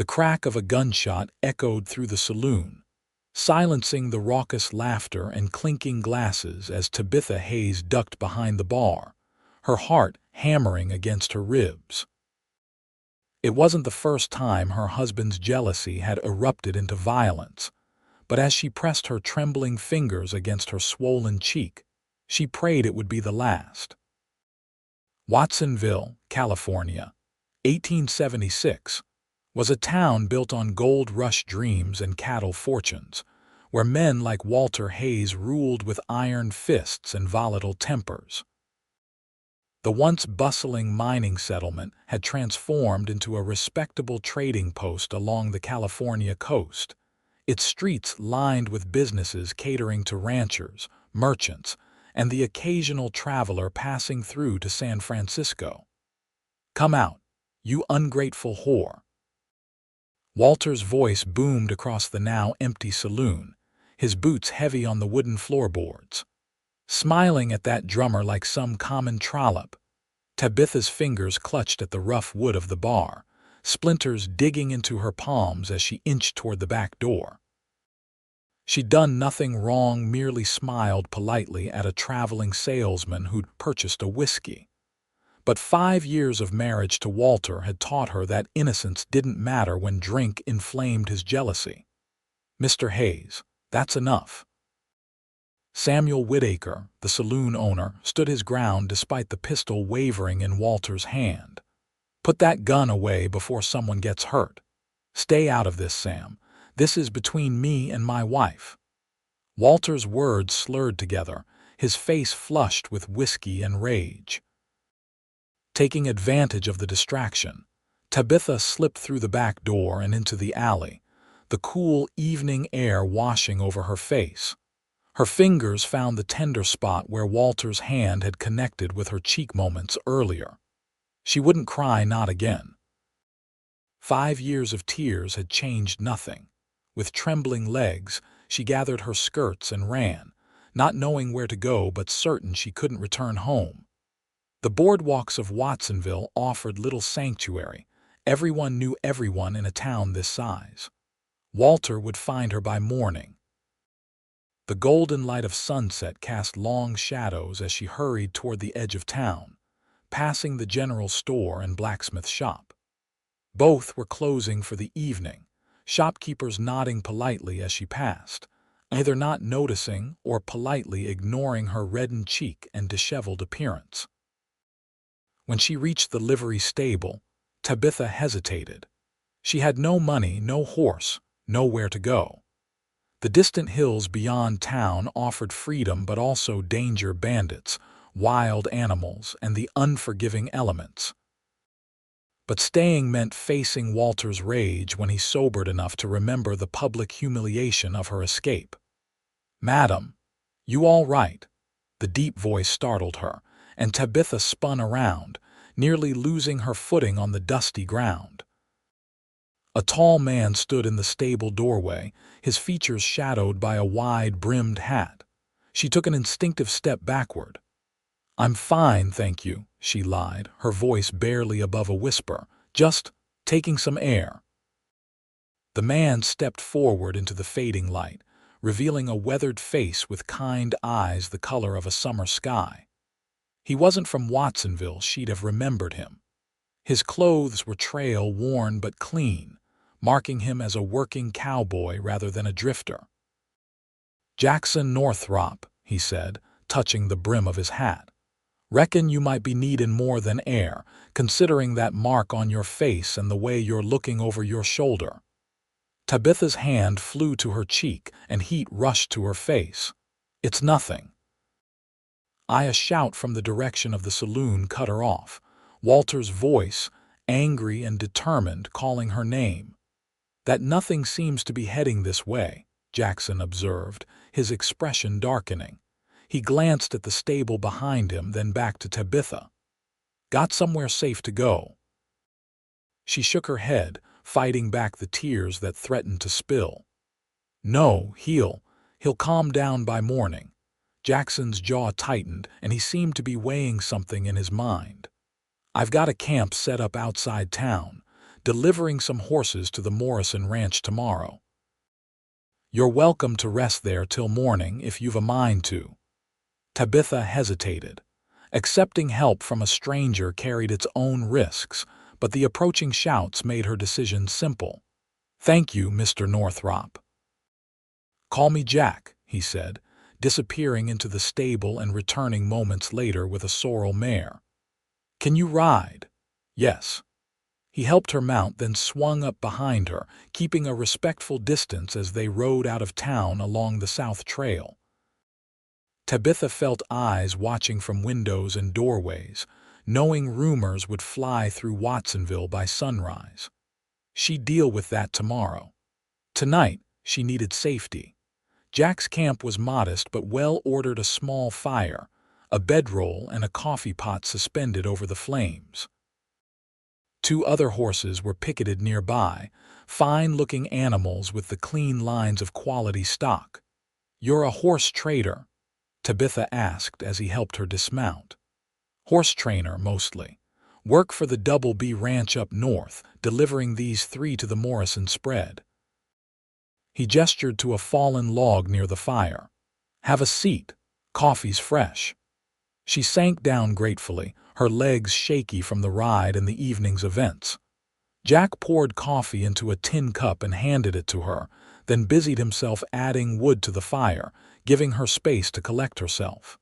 The crack of a gunshot echoed through the saloon, silencing the raucous laughter and clinking glasses as Tabitha Hayes ducked behind the bar, her heart hammering against her ribs. It wasn't the first time her husband's jealousy had erupted into violence, but as she pressed her trembling fingers against her swollen cheek, she prayed it would be the last. Watsonville, California, 1876, was a town built on gold rush dreams and cattle fortunes, where men like Walter Hayes ruled with iron fists and volatile tempers. The once bustling mining settlement had transformed into a respectable trading post along the California coast, its streets lined with businesses catering to ranchers, merchants, and the occasional traveler passing through to San Francisco. "Come out, you ungrateful whore." Walter's voice boomed across the now empty saloon, his boots heavy on the wooden floorboards. Smiling at that drummer like some common trollop, Tabitha's fingers clutched at the rough wood of the bar, splinters digging into her palms as she inched toward the back door. She'd done nothing wrong, merely smiled politely at a traveling salesman who'd purchased a whiskey. But 5 years of marriage to Walter had taught her that innocence didn't matter when drink inflamed his jealousy. "Mr. Hayes, that's enough." Samuel Whitaker, the saloon owner, stood his ground despite the pistol wavering in Walter's hand. "Put that gun away before someone gets hurt. Stay out of this, Sam. This is between me and my wife." Walter's words slurred together, his face flushed with whiskey and rage. Taking advantage of the distraction, Tabitha slipped through the back door and into the alley, the cool evening air washing over her face. Her fingers found the tender spot where Walter's hand had connected with her cheek moments earlier. She wouldn't cry, not again. 5 years of tears had changed nothing. With trembling legs, she gathered her skirts and ran, not knowing where to go but certain she couldn't return home. The boardwalks of Watsonville offered little sanctuary. Everyone knew everyone in a town this size. Walter would find her by morning. The golden light of sunset cast long shadows as she hurried toward the edge of town, passing the general store and blacksmith shop. Both were closing for the evening, shopkeepers nodding politely as she passed, either not noticing or politely ignoring her reddened cheek and disheveled appearance. When she reached the livery stable, Tabitha hesitated. She had no money, no horse, nowhere to go. The distant hills beyond town offered freedom but also danger: bandits, wild animals, and the unforgiving elements. But staying meant facing Walter's rage when he sobered enough to remember the public humiliation of her escape. "Madam, you all right?" The deep voice startled her, and Tabitha spun around, nearly losing her footing on the dusty ground. A tall man stood in the stable doorway, his features shadowed by a wide-brimmed hat. She took an instinctive step backward. "I'm fine, thank you," she lied, her voice barely above a whisper, "just taking some air." The man stepped forward into the fading light, revealing a weathered face with kind eyes the color of a summer sky. He wasn't from Watsonville, she'd have remembered him. His clothes were trail-worn but clean, marking him as a working cowboy rather than a drifter. "Jackson Northrop," he said, touching the brim of his hat. "Reckon you might be needin' more than air, considering that mark on your face and the way you're looking over your shoulder." Tabitha's hand flew to her cheek and heat rushed to her face. "It's nothing." A shout from the direction of the saloon cut her off, Walter's voice, angry and determined, calling her name. "That nothing seems to be heading this way," Jackson observed, his expression darkening. He glanced at the stable behind him, then back to Tabitha. "Got somewhere safe to go?" She shook her head, fighting back the tears that threatened to spill. "No, he'll calm down by morning." Jackson's jaw tightened, and he seemed to be weighing something in his mind. "I've got a camp set up outside town, delivering some horses to the Morrison Ranch tomorrow. You're welcome to rest there till morning if you've a mind to." Tabitha hesitated. Accepting help from a stranger carried its own risks, but the approaching shouts made her decision simple. "Thank you, Mr. Northrop." "Call me Jack," he said, disappearing into the stable and returning moments later with a sorrel mare. "Can you ride?" "Yes." He helped her mount, then swung up behind her, keeping a respectful distance as they rode out of town along the South Trail. Tabitha felt eyes watching from windows and doorways, knowing rumors would fly through Watsonville by sunrise. She'd deal with that tomorrow. Tonight, she needed safety. Jack's camp was modest but well-ordered: a small fire, a bedroll, and a coffee pot suspended over the flames. 2 other horses were picketed nearby, fine-looking animals with the clean lines of quality stock. "You're a horse trader?" Tabitha asked as he helped her dismount. "Horse trainer, mostly. Work for the Double B Ranch up north, delivering these 3 to the Morrison spread." He gestured to a fallen log near the fire. "Have a seat. Coffee's fresh." She sank down gratefully, her legs shaky from the ride and the evening's events. Jack poured coffee into a tin cup and handed it to her, then busied himself adding wood to the fire, giving her space to collect herself.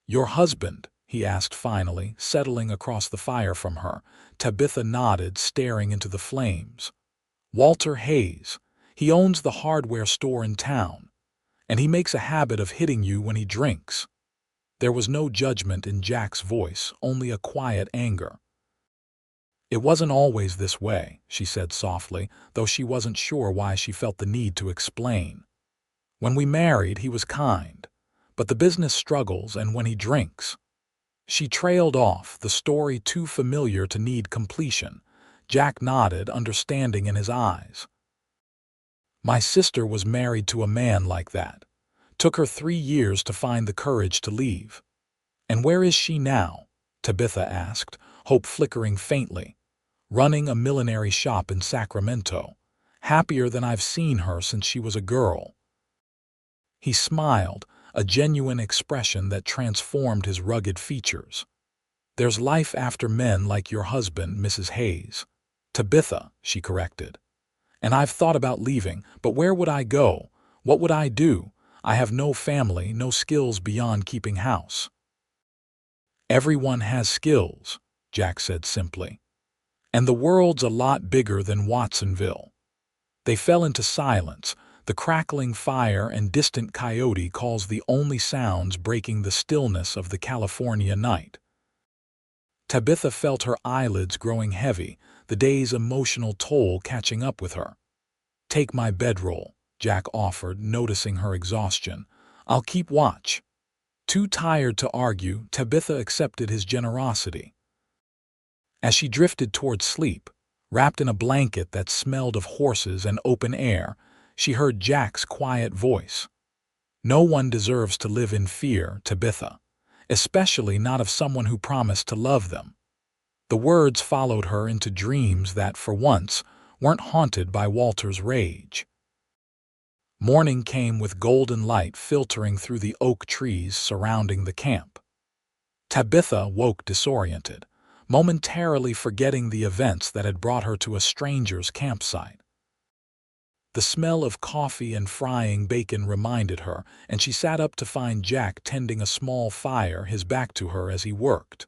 "Your husband?" he asked finally, settling across the fire from her. Tabitha nodded, staring into the flames. "Walter Hayes. He owns the hardware store in town, and he makes a habit of hitting you when he drinks." There was no judgment in Jack's voice, only a quiet anger. "It wasn't always this way," she said softly, though she wasn't sure why she felt the need to explain. "When we married, he was kind, but the business struggles, and when he drinks—" She trailed off, the story too familiar to need completion. Jack nodded, understanding in his eyes. "My sister was married to a man like that. Took her 3 years to find the courage to leave." "And where is she now?" Tabitha asked, hope flickering faintly. "Running a millinery shop in Sacramento. Happier than I've seen her since she was a girl." He smiled, a genuine expression that transformed his rugged features. "There's life after men like your husband, Mrs. Hayes." "Tabitha," she corrected. "And I've thought about leaving, but where would I go? What would I do? I have no family, no skills beyond keeping house." "Everyone has skills," Jack said simply. "And the world's a lot bigger than Watsonville." They fell into silence, the crackling fire and distant coyote calls the only sounds breaking the stillness of the California night. Tabitha felt her eyelids growing heavy, the day's emotional toll catching up with her. "Take my bedroll," Jack offered, noticing her exhaustion. "I'll keep watch." Too tired to argue, Tabitha accepted his generosity. As she drifted toward sleep, wrapped in a blanket that smelled of horses and open air, she heard Jack's quiet voice. "No one deserves to live in fear, Tabitha, especially not of someone who promised to love them." The words followed her into dreams that, for once, weren't haunted by Walter's rage. Morning came with golden light filtering through the oak trees surrounding the camp. Tabitha woke disoriented, momentarily forgetting the events that had brought her to a stranger's campsite. The smell of coffee and frying bacon reminded her, and she sat up to find Jack tending a small fire, his back to her as he worked.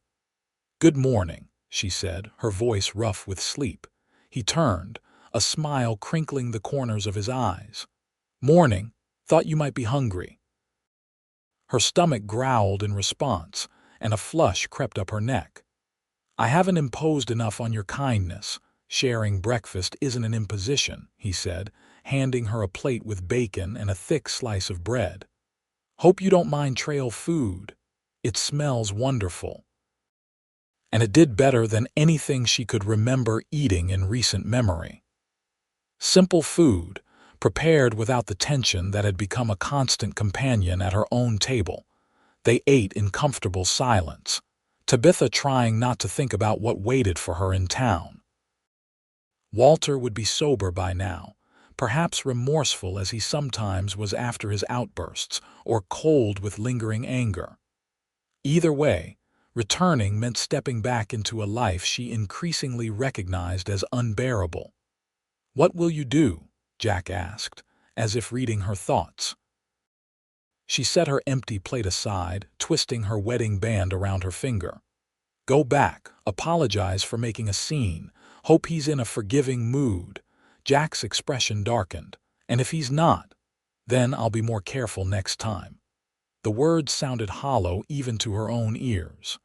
"Good morning," she said, her voice rough with sleep. He turned, a smile crinkling the corners of his eyes. "Morning. Thought you might be hungry." Her stomach growled in response, and a flush crept up her neck. "I haven't imposed enough on your kindness. Sharing breakfast isn't an imposition," he said, handing her a plate with bacon and a thick slice of bread. "Hope you don't mind trail food. It smells wonderful." And it did better than anything she could remember eating in recent memory. Simple food, prepared without the tension that had become a constant companion at her own table. They ate in comfortable silence, Tabitha trying not to think about what waited for her in town. Walter would be sober by now, perhaps remorseful as he sometimes was after his outbursts, or cold with lingering anger. Either way, returning meant stepping back into a life she increasingly recognized as unbearable. "What will you do?" Jack asked, as if reading her thoughts. She set her empty plate aside, twisting her wedding band around her finger. "Go back, apologize for making a scene, hope he's in a forgiving mood." Jack's expression darkened. "And if he's not, then I'll be more careful next time." The words sounded hollow even to her own ears.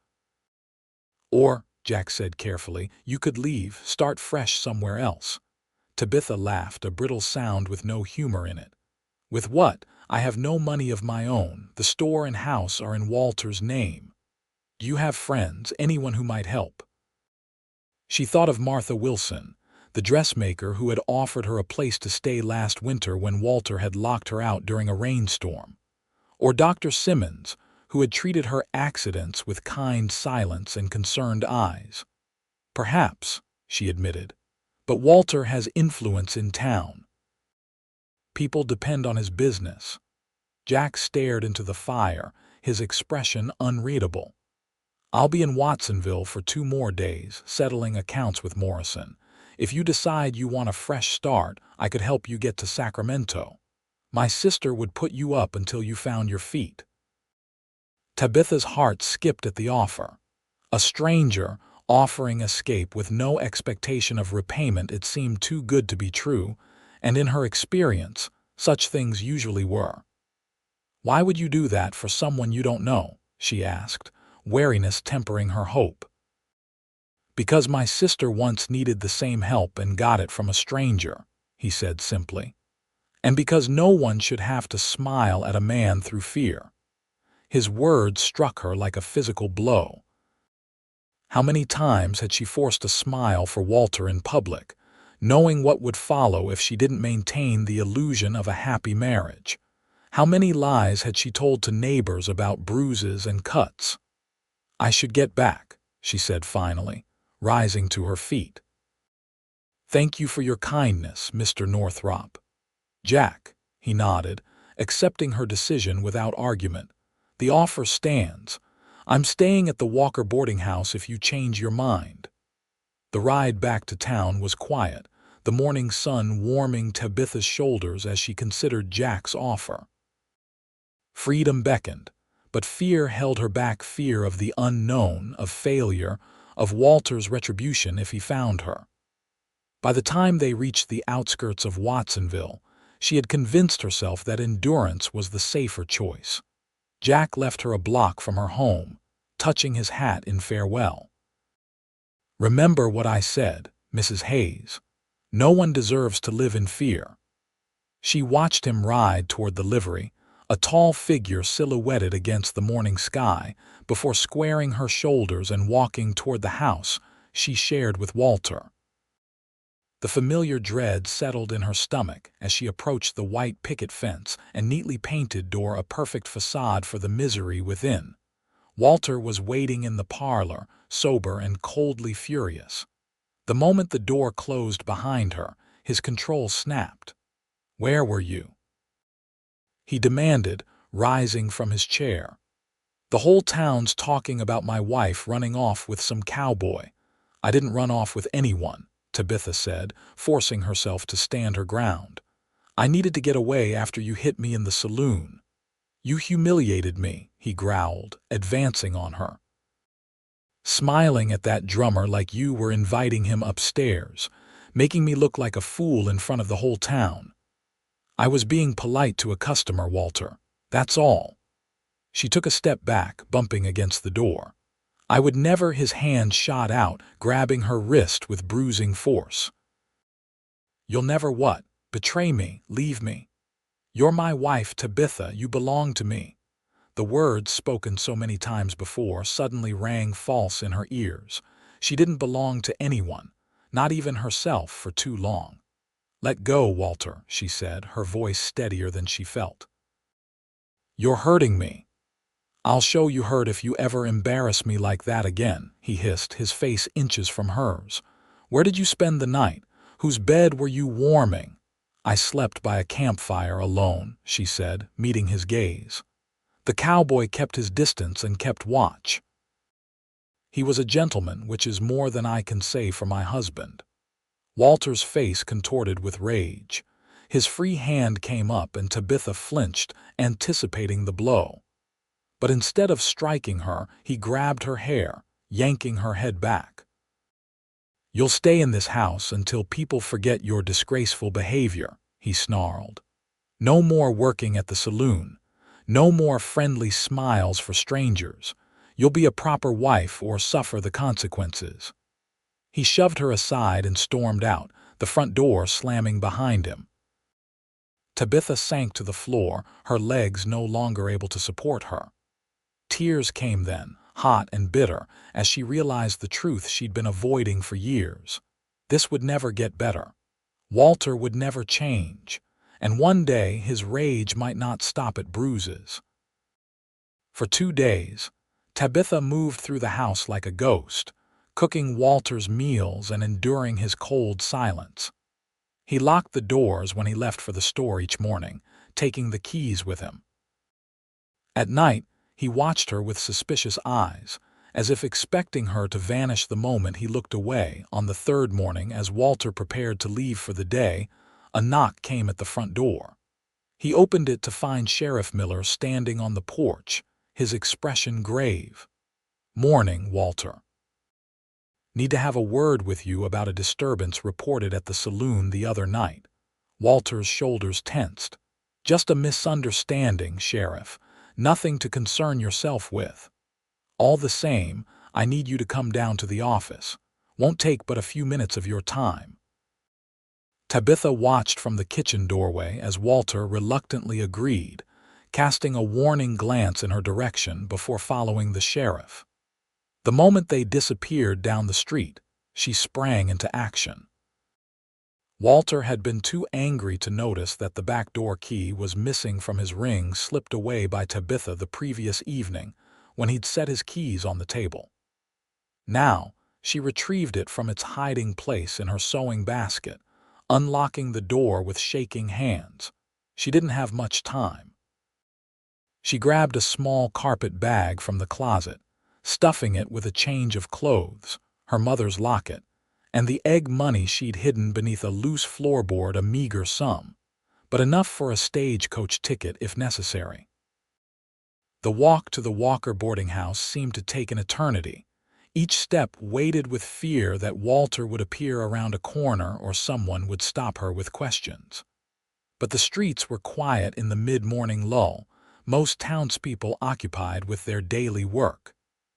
"Or," Jack said carefully, "you could leave, start fresh somewhere else." Tabitha laughed, a brittle sound with no humor in it. "With what? I have no money of my own. The store and house are in Walter's name. Do you have friends, anyone who might help?" She thought of Martha Wilson, the dressmaker who had offered her a place to stay last winter when Walter had locked her out during a rainstorm. Or Dr. Simmons, who had treated her accidents with kind silence and concerned eyes. "Perhaps," she admitted, "but Walter has influence in town. People depend on his business." Jack stared into the fire, his expression unreadable. "I'll be in Watsonville for 2 more days, settling accounts with Morrison. If you decide you want a fresh start, I could help you get to Sacramento. My sister would put you up until you found your feet." Tabitha's heart skipped at the offer. A stranger offering escape with no expectation of repayment. It seemed too good to be true, and in her experience, such things usually were. "Why would you do that for someone you don't know?" she asked, wariness tempering her hope. "Because my sister once needed the same help and got it from a stranger," he said simply. "And because no one should have to smile at a man through fear." His words struck her like a physical blow. How many times had she forced a smile for Walter in public, knowing what would follow if she didn't maintain the illusion of a happy marriage? How many lies had she told to neighbors about bruises and cuts? "I should get back," she said finally, rising to her feet. "Thank you for your kindness, Mr. Northrop." "Jack," he nodded, accepting her decision without argument. "The offer stands. I'm staying at the Walker boarding house if you change your mind." The ride back to town was quiet, the morning sun warming Tabitha's shoulders as she considered Jack's offer. Freedom beckoned, but fear held her back, fear of the unknown, of failure, of Walter's retribution if he found her. By the time they reached the outskirts of Watsonville, she had convinced herself that endurance was the safer choice. Jack left her a block from her home, touching his hat in farewell. "Remember what I said, Mrs. Hayes. No one deserves to live in fear." She watched him ride toward the livery, a tall figure silhouetted against the morning sky, before squaring her shoulders and walking toward the house she shared with Walter. The familiar dread settled in her stomach as she approached the white picket fence and neatly painted door, a perfect facade for the misery within. Walter was waiting in the parlor, sober and coldly furious. The moment the door closed behind her, his control snapped. "Where were you?" he demanded, rising from his chair. "The whole town's talking about my wife running off with some cowboy." "I didn't run off with anyone," Tabitha said, forcing herself to stand her ground. "I needed to get away after you hit me in the saloon." "You humiliated me," he growled, advancing on her. "Smiling at that drummer like you were inviting him upstairs, making me look like a fool in front of the whole town." "I was being polite to a customer, Walter. That's all." She took a step back, bumping against the door. "I would never." His hand shot out, grabbing her wrist with bruising force. "You'll never what? Betray me, leave me? You're my wife, Tabitha, you belong to me." The words, spoken so many times before, suddenly rang false in her ears. She didn't belong to anyone, not even herself, for too long. "Let go, Walter," she said, her voice steadier than she felt. "You're hurting me." "I'll show you hurt if you ever embarrass me like that again," he hissed, his face inches from hers. "Where did you spend the night? Whose bed were you warming? I slept by a campfire alone, she said, meeting his gaze. The cowboy kept his distance and kept watch. He was a gentleman, which is more than I can say for my husband. Walter's face contorted with rage. His free hand came up and Tabitha flinched, anticipating the blow. But instead of striking her, he grabbed her hair, yanking her head back. You'll stay in this house until people forget your disgraceful behavior, he snarled. No more working at the saloon. No more friendly smiles for strangers. You'll be a proper wife or suffer the consequences. He shoved her aside and stormed out, the front door slamming behind him. Tabitha sank to the floor, her legs no longer able to support her. Tears came then, hot and bitter, as she realized the truth she'd been avoiding for years. This would never get better. Walter would never change, and one day his rage might not stop at bruises. For 2 days, Tabitha moved through the house like a ghost, cooking Walter's meals and enduring his cold silence. He locked the doors when he left for the store each morning, taking the keys with him. At night, he watched her with suspicious eyes, as if expecting her to vanish the moment he looked away. On the 3rd morning, as Walter prepared to leave for the day, a knock came at the front door. He opened it to find Sheriff Miller standing on the porch, his expression grave. "Morning, Walter. Need to have a word with you about a disturbance reported at the saloon the other night." Walter's shoulders tensed. "Just a misunderstanding, Sheriff. Nothing to concern yourself with. All the same, I need you to come down to the office. Won't take but a few minutes of your time." Tabitha watched from the kitchen doorway as Walter reluctantly agreed, casting a warning glance in her direction before following the sheriff. The moment they disappeared down the street, she sprang into action. Walter had been too angry to notice that the back door key was missing from his ring, slipped away by Tabitha the previous evening when he'd set his keys on the table. Now, she retrieved it from its hiding place in her sewing basket, unlocking the door with shaking hands. She didn't have much time. She grabbed a small carpet bag from the closet, stuffing it with a change of clothes, her mother's locket, and the egg money she'd hidden beneath a loose floorboard, a meager sum, but enough for a stagecoach ticket if necessary. The walk to the Walker boarding house seemed to take an eternity, each step weighted with fear that Walter would appear around a corner or someone would stop her with questions. But the streets were quiet in the mid-morning lull, most townspeople occupied with their daily work.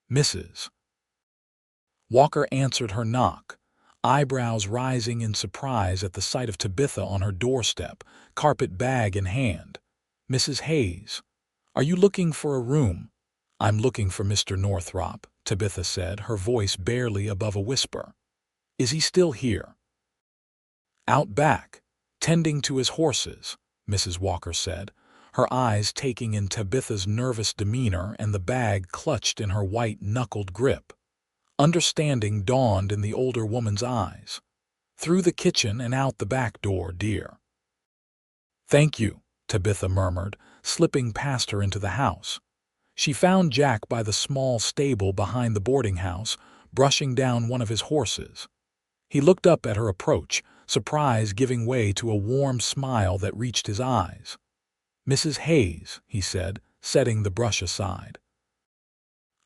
"Mrs. Walker answered her knock, eyebrows rising in surprise at the sight of Tabitha on her doorstep, carpet bag in hand. "Mrs. Hayes, are you looking for a room?" "I'm looking for Mr. Northrop," Tabitha said, her voice barely above a whisper. "Is he still here?" "Out back, tending to his horses," Mrs. Walker said, her eyes taking in Tabitha's nervous demeanor and the bag clutched in her white-knuckled grip. Understanding dawned in the older woman's eyes. "Through the kitchen and out the back door, dear." "Thank you," Tabitha murmured, slipping past her into the house. She found Jack by the small stable behind the boarding house, brushing down one of his horses. He looked up at her approach, surprise giving way to a warm smile that reached his eyes. "Mrs. Hayes," he said, setting the brush aside.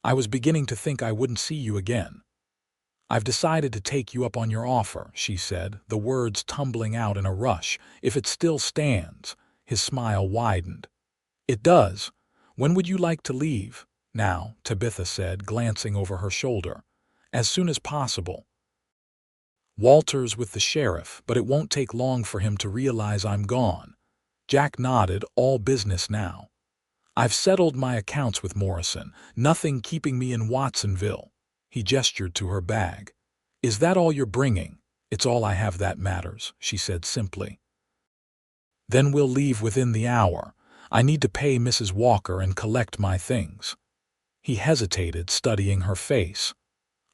"I was beginning to think I wouldn't see you again." "I've decided to take you up on your offer," she said, the words tumbling out in a rush. "If it still stands." His smile widened. "It does. When would you like to leave?" "Now," Tabitha said, glancing over her shoulder. "As soon as possible. Walter's with the sheriff, but it won't take long for him to realize I'm gone." Jack nodded, all business now. "I've settled my accounts with Morrison, nothing keeping me in Watsonville." He gestured to her bag. "Is that all you're bringing?" "It's all I have that matters," she said simply. "Then we'll leave within the hour. I need to pay Mrs. Walker and collect my things." He hesitated, studying her face.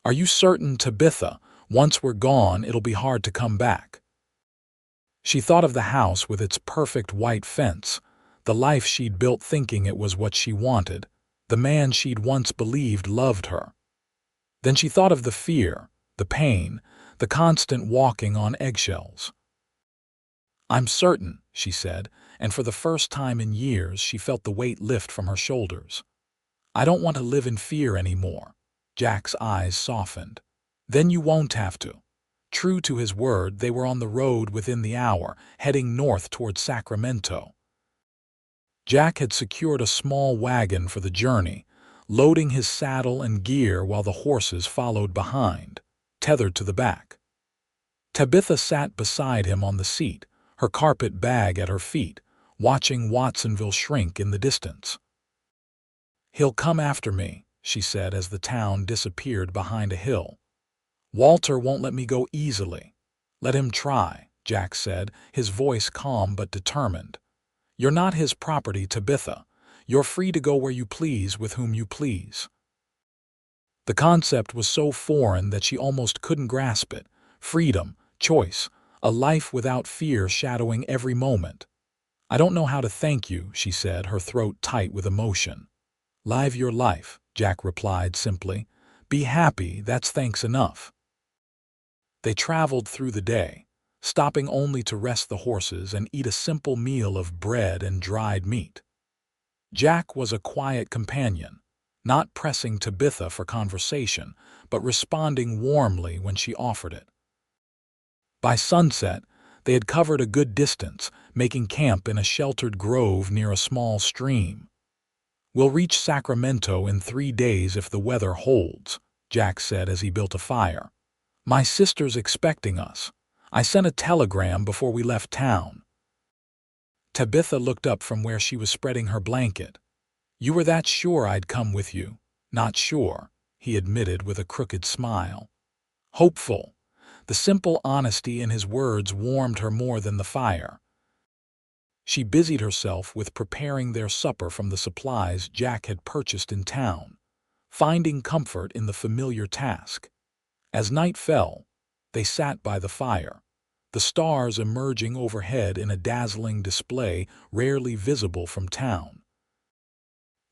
"Are you certain, Tabitha? Once we're gone, it'll be hard to come back." She thought of the house with its perfect white fence, the life she'd built thinking it was what she wanted, the man she'd once believed loved her. Then she thought of the fear, the pain, the constant walking on eggshells. "I'm certain," she said, and for the first time in years she felt the weight lift from her shoulders. "I don't want to live in fear anymore." Jack's eyes softened. "Then you won't have to." True to his word, they were on the road within the hour, heading north toward Sacramento. Jack had secured a small wagon for the journey, loading his saddle and gear while the horses followed behind, tethered to the back. Tabitha sat beside him on the seat, her carpet bag at her feet, watching Watsonville shrink in the distance. "He'll come after me," she said as the town disappeared behind a hill. "Walter won't let me go easily." "Let him try," Jack said, his voice calm but determined. "You're not his property, Tabitha. You're free to go where you please with whom you please." The concept was so foreign that she almost couldn't grasp it. Freedom, choice, a life without fear shadowing every moment. "I don't know how to thank you," she said, her throat tight with emotion. "Live your life," Jack replied simply. "Be happy, that's thanks enough." They traveled through the day, stopping only to rest the horses and eat a simple meal of bread and dried meat. Jack was a quiet companion, not pressing Tabitha for conversation, but responding warmly when she offered it. By sunset, they had covered a good distance, making camp in a sheltered grove near a small stream. "We'll reach Sacramento in 3 days if the weather holds," Jack said as he built a fire. "My sister's expecting us. I sent a telegram before we left town." Tabitha looked up from where she was spreading her blanket. "You were that sure I'd come with you?" "Not sure," he admitted with a crooked smile. Hopeful. The simple honesty in his words warmed her more than the fire. She busied herself with preparing their supper from the supplies Jack had purchased in town, finding comfort in the familiar task. As night fell, they sat by the fire, the stars emerging overhead in a dazzling display rarely visible from town.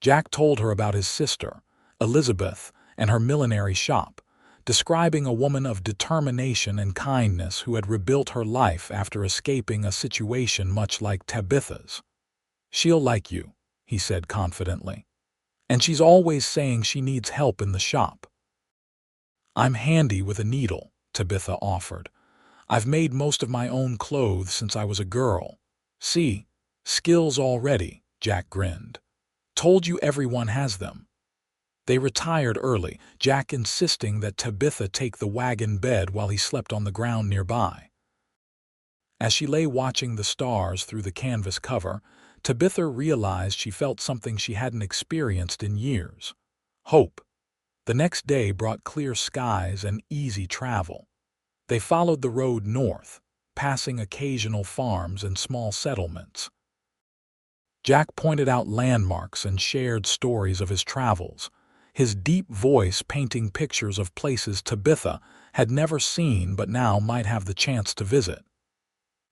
Jack told her about his sister, Elizabeth, and her millinery shop, describing a woman of determination and kindness who had rebuilt her life after escaping a situation much like Tabitha's. "She'll like you," he said confidently. "And she's always saying she needs help in the shop." "I'm handy with a needle," Tabitha offered. "I've made most of my own clothes since I was a girl." "See, skills already," Jack grinned. "Told you everyone has them." They retired early, Jack insisting that Tabitha take the wagon bed while he slept on the ground nearby. As she lay watching the stars through the canvas cover, Tabitha realized she felt something she hadn't experienced in years: hope. The next day brought clear skies and easy travel. They followed the road north, passing occasional farms and small settlements. Jack pointed out landmarks and shared stories of his travels, his deep voice painting pictures of places Tabitha had never seen but now might have the chance to visit.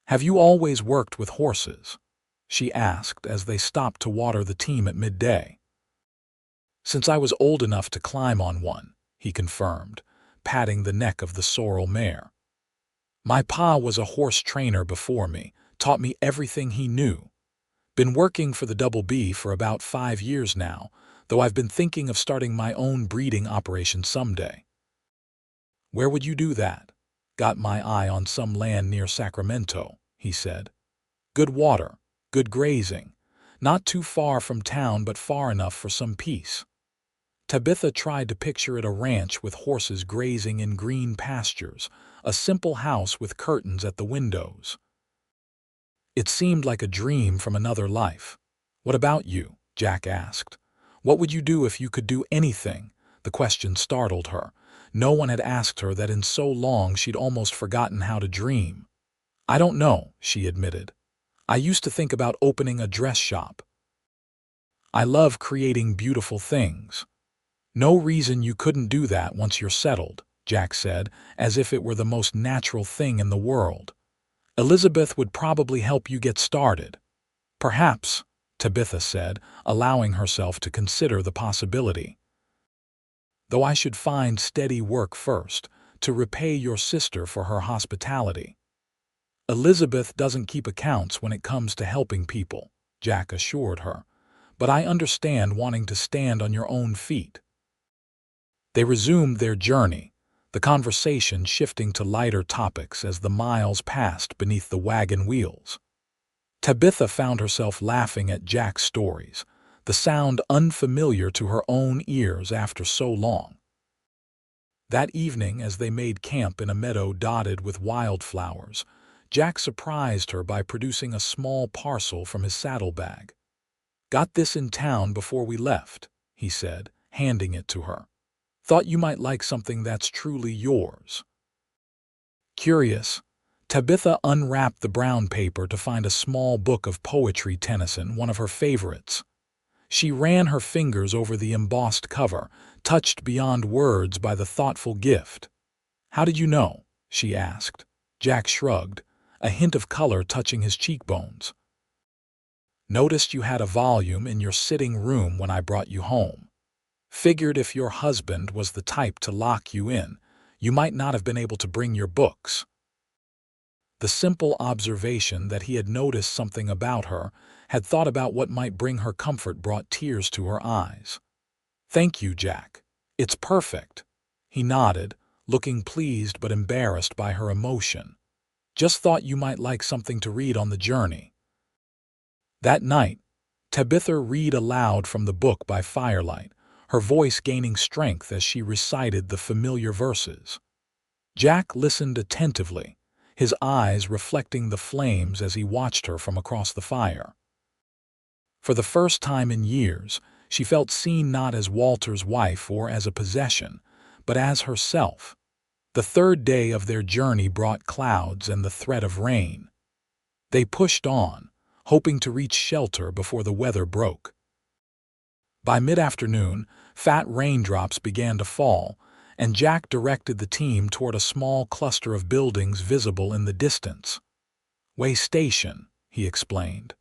"Have you always worked with horses?" she asked as they stopped to water the team at midday. "Since I was old enough to climb on one," he confirmed, patting the neck of the sorrel mare. "My pa was a horse trainer before me, taught me everything he knew. Been working for the Double B for about 5 years now, though I've been thinking of starting my own breeding operation someday." "Where would you do that?" "Got my eye on some land near Sacramento," he said. "Good water, good grazing, not too far from town but far enough for some peace." Tabitha tried to picture it a ranch with horses grazing in green pastures, a simple house with curtains at the windows. It seemed like a dream from another life. "What about you?" Jack asked. "What would you do if you could do anything?" The question startled her. No one had asked her that in so long she'd almost forgotten how to dream. "I don't know," she admitted. "I used to think about opening a dress shop. I love creating beautiful things." "No reason you couldn't do that once you're settled," Jack said, as if it were the most natural thing in the world. Elizabeth would probably help you get started. Perhaps, Tabitha said, allowing herself to consider the possibility. Though I should find steady work first, to repay your sister for her hospitality. Elizabeth doesn't keep accounts when it comes to helping people, Jack assured her, but I understand wanting to stand on your own feet. They resumed their journey, the conversation shifting to lighter topics as the miles passed beneath the wagon wheels. Tabitha found herself laughing at Jack's stories, the sound unfamiliar to her own ears after so long. That evening, as they made camp in a meadow dotted with wildflowers, Jack surprised her by producing a small parcel from his saddlebag. "Got this in town before we left," he said, handing it to her. "Thought you might like something that's truly yours." Curious, Tabitha unwrapped the brown paper to find a small book of poetry, Tennyson, one of her favorites. She ran her fingers over the embossed cover, touched beyond words by the thoughtful gift. "How did you know?" she asked. Jack shrugged, a hint of color touching his cheekbones. "Noticed you had a volume in your sitting room when I brought you home. Figured if your husband was the type to lock you in, you might not have been able to bring your books." The simple observation that he had noticed something about her, had thought about what might bring her comfort, brought tears to her eyes. "Thank you, Jack. It's perfect." He nodded, looking pleased but embarrassed by her emotion. "Just thought you might like something to read on the journey." That night, Tabitha read aloud from the book by firelight, her voice gaining strength as she recited the familiar verses. Jack listened attentively, his eyes reflecting the flames as he watched her from across the fire. For the first time in years, she felt seen not as Walter's wife or as a possession, but as herself. The third day of their journey brought clouds and the threat of rain. They pushed on, hoping to reach shelter before the weather broke. By mid-afternoon, fat raindrops began to fall, and Jack directed the team toward a small cluster of buildings visible in the distance. "Way Station," he explained.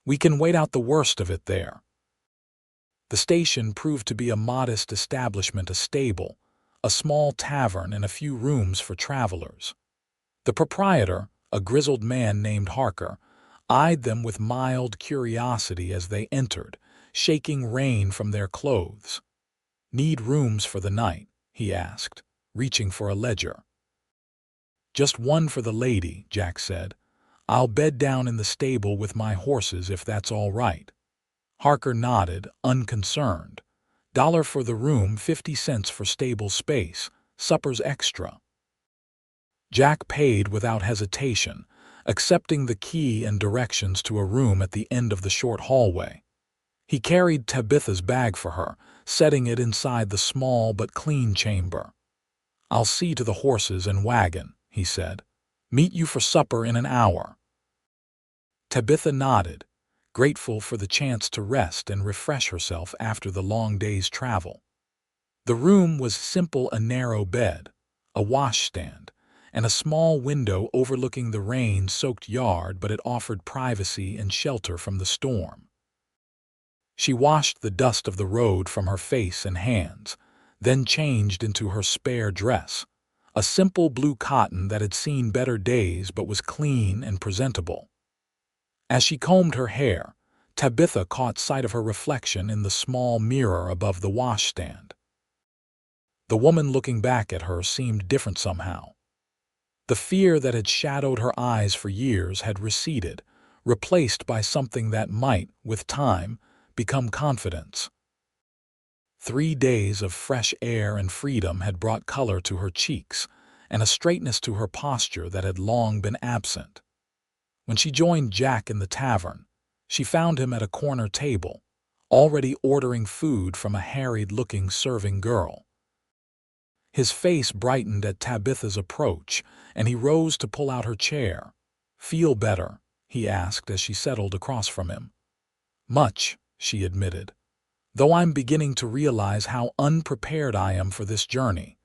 "We can wait out the worst of it there." The station proved to be a modest establishment, a stable, a small tavern, and a few rooms for travelers. The proprietor, a grizzled man named Harker, eyed them with mild curiosity as they entered, shaking rain from their clothes. "Need rooms for the night?" he asked, reaching for a ledger. "Just one for the lady," Jack said. "I'll bed down in the stable with my horses if that's all right." Harker nodded, unconcerned. "$1 for the room, 50 cents for stable space, supper's extra." Jack paid without hesitation, accepting the key and directions to a room at the end of the short hallway. He carried Tabitha's bag for her, setting it inside the small but clean chamber. "I'll see to the horses and wagon," he said. "Meet you for supper in an hour." Tabitha nodded, grateful for the chance to rest and refresh herself after the long day's travel. The room was simple: a narrow bed, a washstand, and a small window overlooking the rain-soaked yard, but it offered privacy and shelter from the storm. She washed the dust of the road from her face and hands, then changed into her spare dress, a simple blue cotton that had seen better days but was clean and presentable. As she combed her hair, Tabitha caught sight of her reflection in the small mirror above the washstand. The woman looking back at her seemed different somehow. The fear that had shadowed her eyes for years had receded, replaced by something that might, with time, become confidence. 3 days of fresh air and freedom had brought color to her cheeks and a straightness to her posture that had long been absent. When she joined Jack in the tavern, she found him at a corner table, already ordering food from a harried-looking serving girl. His face brightened at Tabitha's approach, and he rose to pull out her chair. "Feel better?" he asked as she settled across from him. "Much," she admitted, "though I'm beginning to realize how unprepared I am for this journey."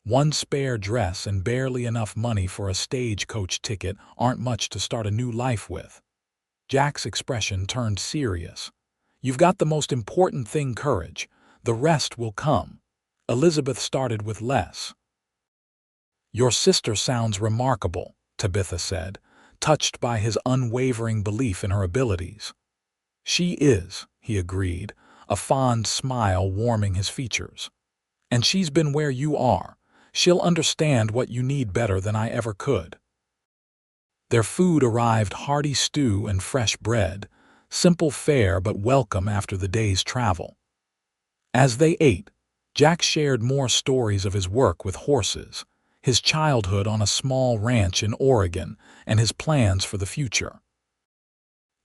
One spare dress and barely enough money for a stagecoach ticket aren't much to start a new life with. Jack's expression turned serious. You've got the most important thing, courage. The rest will come. Elizabeth started with less. Your sister sounds remarkable, Tabitha said, touched by his unwavering belief in her abilities. She is, he agreed, a fond smile warming his features. And she's been where you are. She'll understand what you need better than I ever could. Their food arrived: hearty stew and fresh bread, simple fare but welcome after the day's travel. As they ate, Jack shared more stories of his work with horses, his childhood on a small ranch in Oregon, and his plans for the future.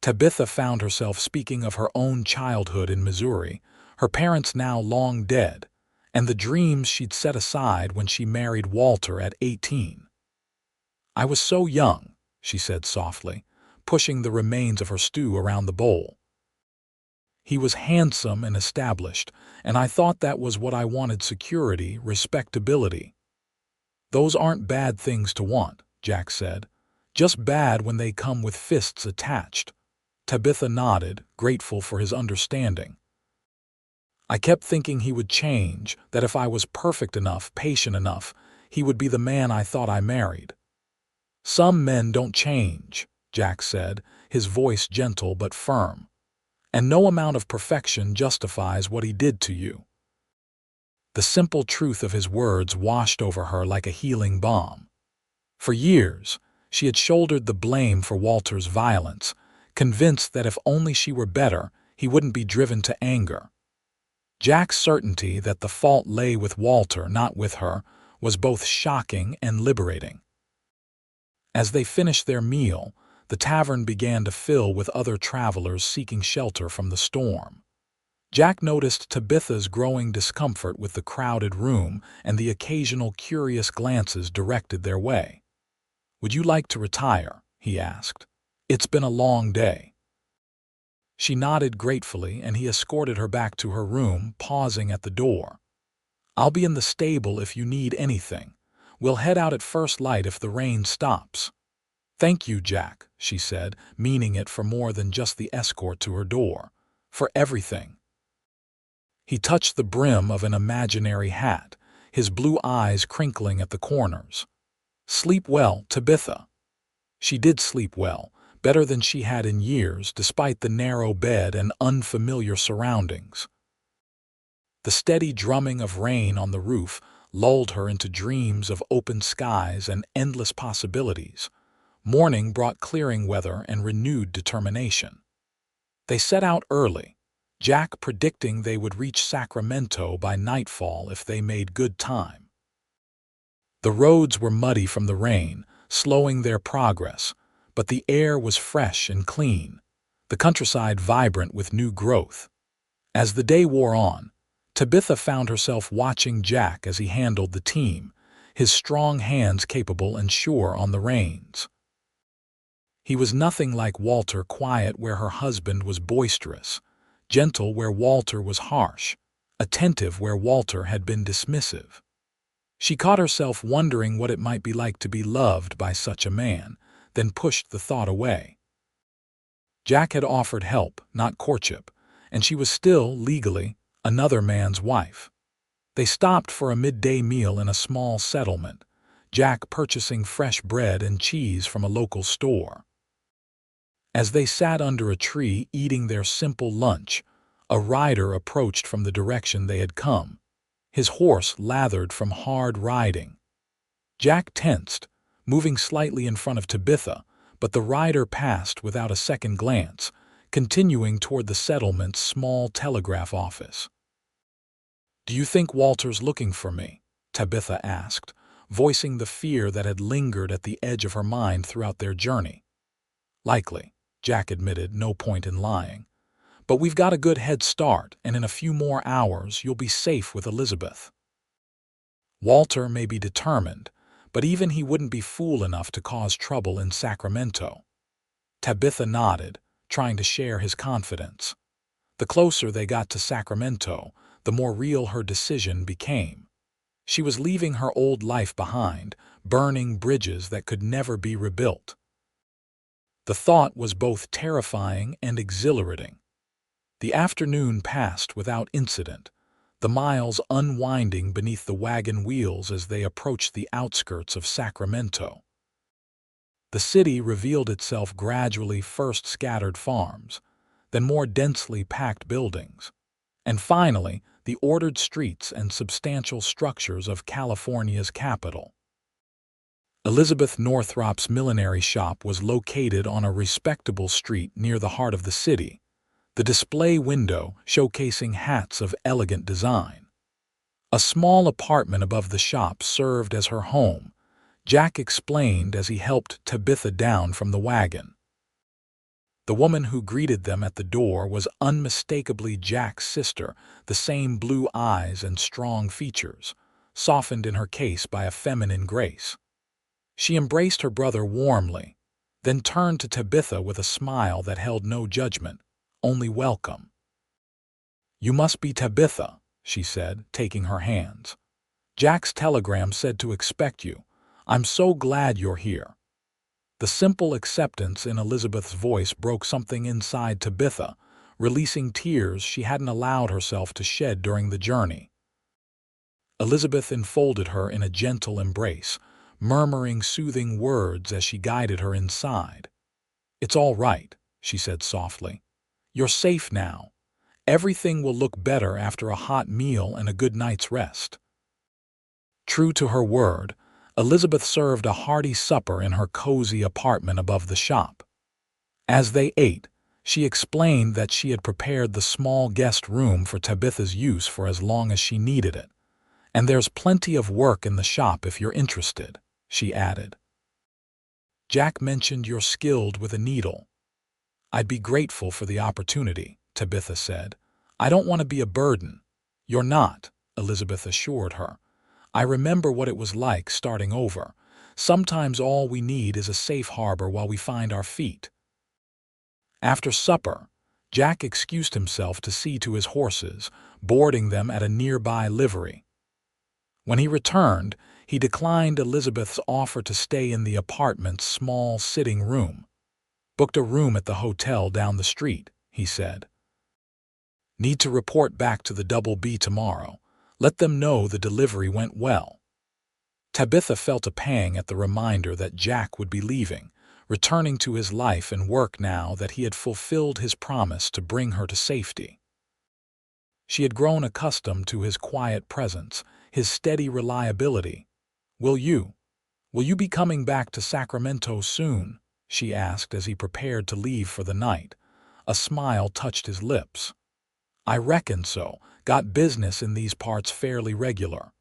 Tabitha found herself speaking of her own childhood in Missouri, her parents now long dead, and the dreams she'd set aside when she married Walter at 18. I was so young, she said softly, pushing the remains of her stew around the bowl. He was handsome and established, and I thought that was what I wanted: security, respectability. Those aren't bad things to want, Jack said, just bad when they come with fists attached. Tabitha nodded, grateful for his understanding. I kept thinking he would change, that if I was perfect enough, patient enough, he would be the man I thought I married. Some men don't change, Jack said, his voice gentle but firm. And no amount of perfection justifies what he did to you. The simple truth of his words washed over her like a healing balm. For years, she had shouldered the blame for Walter's violence, convinced that if only she were better, he wouldn't be driven to anger. Jack's certainty that the fault lay with Walter, not with her, was both shocking and liberating. As they finished their meal, the tavern began to fill with other travelers seeking shelter from the storm. Jack noticed Tabitha's growing discomfort with the crowded room and the occasional curious glances directed their way. "Would you like to retire?" he asked. "It's been a long day." She nodded gratefully, and he escorted her back to her room, pausing at the door. "I'll be in the stable if you need anything. We'll head out at first light if the rain stops." "Thank you, Jack," she said, meaning it for more than just the escort to her door. "For everything." He touched the brim of an imaginary hat, his blue eyes crinkling at the corners. "Sleep well, Tabitha." She did sleep well, better than she had in years, despite the narrow bed and unfamiliar surroundings. The steady drumming of rain on the roof lulled her into dreams of open skies and endless possibilities. Morning brought clearing weather and renewed determination. They set out early, Jack predicting they would reach Sacramento by nightfall if they made good time. The roads were muddy from the rain, slowing their progress, but the air was fresh and clean, the countryside vibrant with new growth. As the day wore on, Tabitha found herself watching Jack as he handled the team, his strong hands capable and sure on the reins. He was nothing like Walter, quiet where her husband was boisterous, gentle where Walter was harsh, attentive where Walter had been dismissive. She caught herself wondering what it might be like to be loved by such a man, then pushed the thought away. Jack had offered help, not courtship, and she was still, legally, another man's wife. They stopped for a midday meal in a small settlement, Jack purchasing fresh bread and cheese from a local store. As they sat under a tree eating their simple lunch, a rider approached from the direction they had come, his horse lathered from hard riding. Jack tensed, moving slightly in front of Tabitha, but the rider passed without a second glance, continuing toward the settlement's small telegraph office. "Do you think Walter's looking for me?" Tabitha asked, voicing the fear that had lingered at the edge of her mind throughout their journey. "Likely," Jack admitted, no point in lying. "But we've got a good head start, and in a few more hours you'll be safe with Elizabeth." Walter may be determined, but even he wouldn't be fool enough to cause trouble in Sacramento. Tabitha nodded, trying to share his confidence. The closer they got to Sacramento, the more real her decision became. She was leaving her old life behind, burning bridges that could never be rebuilt. The thought was both terrifying and exhilarating. The afternoon passed without incident, the miles unwinding beneath the wagon wheels as they approached the outskirts of Sacramento. The city revealed itself gradually, first scattered farms, then more densely packed buildings, and finally the ordered streets and substantial structures of California's capital. Elizabeth Northrop's millinery shop was located on a respectable street near the heart of the city, the display window showcasing hats of elegant design. A small apartment above the shop served as her home, Jack explained as he helped Tabitha down from the wagon. The woman who greeted them at the door was unmistakably Jack's sister, the same blue eyes and strong features, softened in her case by a feminine grace. She embraced her brother warmly, then turned to Tabitha with a smile that held no judgment, only welcome. "You must be Tabitha," she said, taking her hands. "Jack's telegram said to expect you. I'm so glad you're here." The simple acceptance in Elizabeth's voice broke something inside Tabitha, releasing tears she hadn't allowed herself to shed during the journey. Elizabeth enfolded her in a gentle embrace, murmuring soothing words as she guided her inside. "It's all right," she said softly. "You're safe now. Everything will look better after a hot meal and a good night's rest." True to her word, Elizabeth served a hearty supper in her cozy apartment above the shop. As they ate, she explained that she had prepared the small guest room for Tabitha's use for as long as she needed it. "And there's plenty of work in the shop if you're interested," she added. "Jack mentioned you're skilled with a needle." "I'd be grateful for the opportunity," Tabitha said. "I don't want to be a burden." "You're not," Elizabeth assured her. "I remember what it was like starting over. Sometimes all we need is a safe harbor while we find our feet." After supper, Jack excused himself to see to his horses, boarding them at a nearby livery. When he returned, he declined Elizabeth's offer to stay in the apartment's small sitting room. "Booked a room at the hotel down the street," he said. "Need to report back to the Double B tomorrow. Let them know the delivery went well." Tabitha felt a pang at the reminder that Jack would be leaving, returning to his life and work now that he had fulfilled his promise to bring her to safety. She had grown accustomed to his quiet presence, his steady reliability. Will you be coming back to Sacramento soon?" she asked as he prepared to leave for the night. A smile touched his lips. "I reckon so. Got business in these parts fairly regular."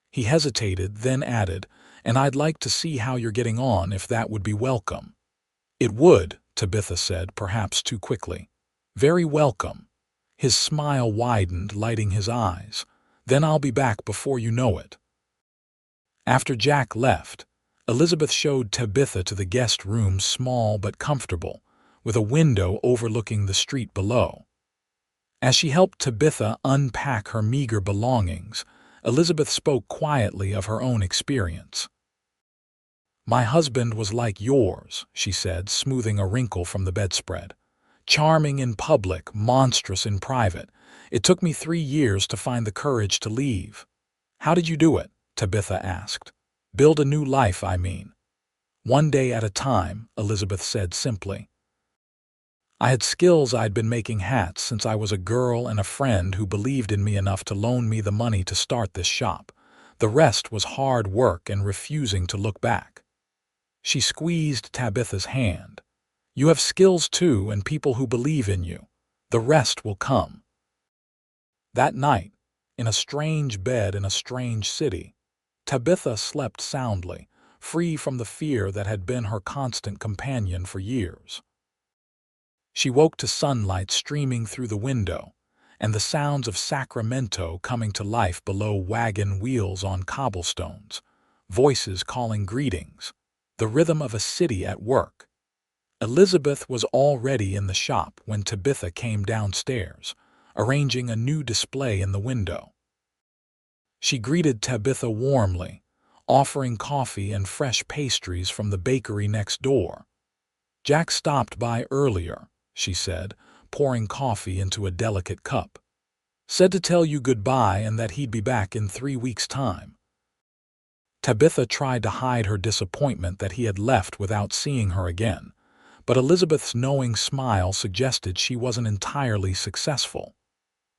He hesitated, then added, "And I'd like to see how you're getting on if that would be welcome." "It would," Tabitha said, perhaps too quickly. "Very welcome." His smile widened, lighting his eyes. "Then I'll be back before you know it." After Jack left, Elizabeth showed Tabitha to the guest room, small but comfortable, with a window overlooking the street below. As she helped Tabitha unpack her meager belongings, Elizabeth spoke quietly of her own experience. "My husband was like yours," she said, smoothing a wrinkle from the bedspread. "Charming in public, monstrous in private. It took me 3 years to find the courage to leave." "How did you do it?" Tabitha asked. "Build a new life, I mean." "One day at a time," Elizabeth said simply. "I had skills. I'd been making hats since I was a girl and a friend who believed in me enough to loan me the money to start this shop. The rest was hard work and refusing to look back." She squeezed Tabitha's hand. "You have skills too and people who believe in you. The rest will come." That night, in a strange bed in a strange city, Tabitha slept soundly, free from the fear that had been her constant companion for years. She woke to sunlight streaming through the window, and the sounds of Sacramento coming to life below wagon wheels on cobblestones, voices calling greetings, the rhythm of a city at work. Elizabeth was already in the shop when Tabitha came downstairs, arranging a new display in the window. She greeted Tabitha warmly, offering coffee and fresh pastries from the bakery next door. "Jack stopped by earlier," she said, pouring coffee into a delicate cup. "Said to tell you goodbye and that he'd be back in 3 weeks' time." Tabitha tried to hide her disappointment that he had left without seeing her again, but Elizabeth's knowing smile suggested she wasn't entirely successful.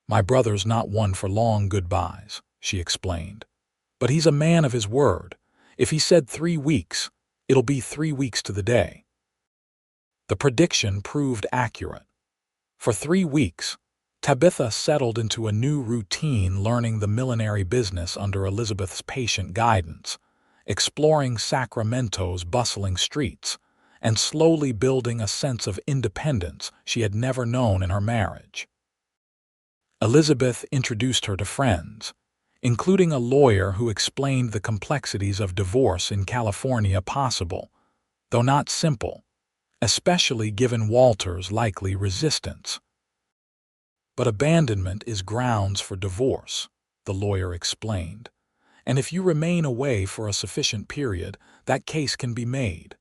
"My brother's not one for long goodbyes," she explained. "But he's a man of his word. If he said 3 weeks, it'll be 3 weeks to the day." The prediction proved accurate. For 3 weeks, Tabitha settled into a new routine, learning the millinery business under Elizabeth's patient guidance, exploring Sacramento's bustling streets, and slowly building a sense of independence she had never known in her marriage. Elizabeth introduced her to friends, including a lawyer who explained the complexities of divorce in California possible, though not simple, especially given Walter's likely resistance. "But abandonment is grounds for divorce," the lawyer explained, "and if you remain away for a sufficient period, that case can be made."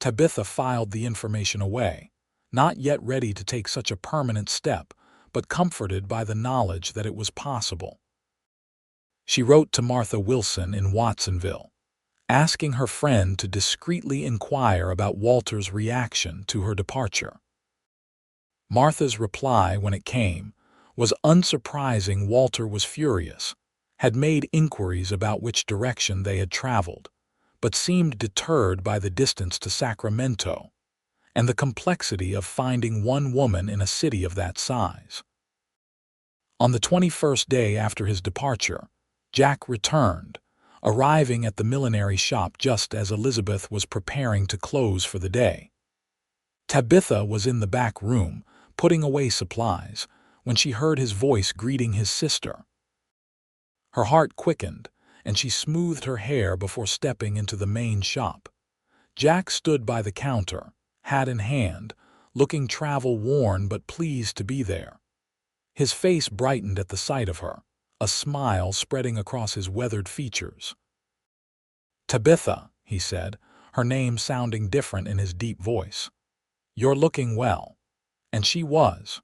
Tabitha filed the information away, not yet ready to take such a permanent step, but comforted by the knowledge that it was possible. She wrote to Martha Wilson in Watsonville, asking her friend to discreetly inquire about Walter's reaction to her departure. Martha's reply, when it came, was unsurprising. Walter was furious, had made inquiries about which direction they had traveled, but seemed deterred by the distance to Sacramento and the complexity of finding one woman in a city of that size. On the 21st day after his departure, Jack returned, arriving at the millinery shop just as Elizabeth was preparing to close for the day. Tabitha was in the back room, putting away supplies, when she heard his voice greeting his sister. Her heart quickened, and she smoothed her hair before stepping into the main shop. Jack stood by the counter, hat in hand, looking travel-worn but pleased to be there. His face brightened at the sight of her, a smile spreading across his weathered features. "Tabitha," he said, her name sounding different in his deep voice. "You're looking well." And she was.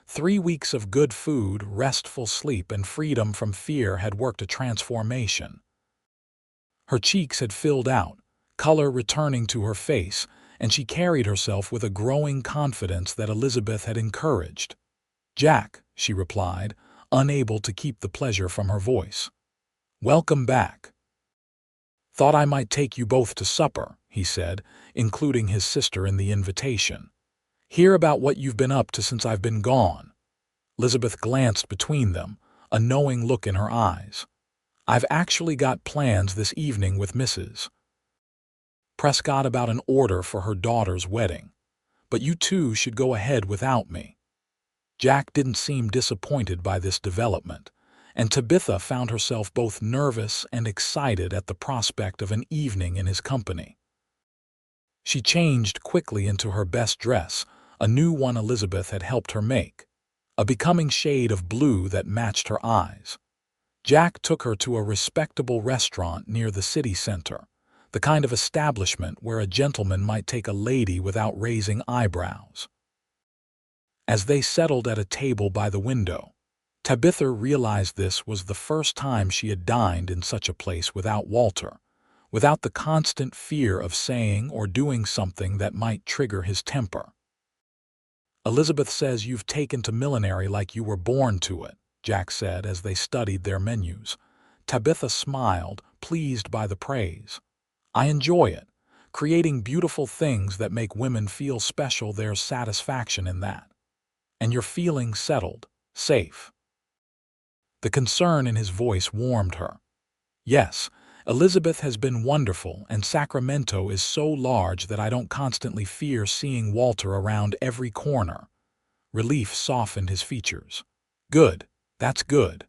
3 weeks of good food, restful sleep, and freedom from fear had worked a transformation. Her cheeks had filled out, color returning to her face, and she carried herself with a growing confidence that Elizabeth had encouraged. "Jack," she replied, unable to keep the pleasure from her voice. "Welcome back." "Thought I might take you both to supper," he said, including his sister in the invitation. "Hear about what you've been up to since I've been gone." Elizabeth glanced between them, a knowing look in her eyes. "I've actually got plans this evening with Mrs. Prescott about an order for her daughter's wedding, but you two should go ahead without me." Jack didn't seem disappointed by this development, and Tabitha found herself both nervous and excited at the prospect of an evening in his company. She changed quickly into her best dress, a new one Elizabeth had helped her make, a becoming shade of blue that matched her eyes. Jack took her to a respectable restaurant near the city center, the kind of establishment where a gentleman might take a lady without raising eyebrows. As they settled at a table by the window, Tabitha realized this was the first time she had dined in such a place without Walter, without the constant fear of saying or doing something that might trigger his temper. "Elizabeth says you've taken to millinery like you were born to it," Jack said as they studied their menus. Tabitha smiled, pleased by the praise. "I enjoy it. Creating beautiful things that make women feel special, there's satisfaction in that. And you're feeling settled, safe." The concern in his voice warmed her. "Yes, Elizabeth has been wonderful, and Sacramento is so large that I don't constantly fear seeing Walter around every corner." Relief softened his features. "Good, that's good."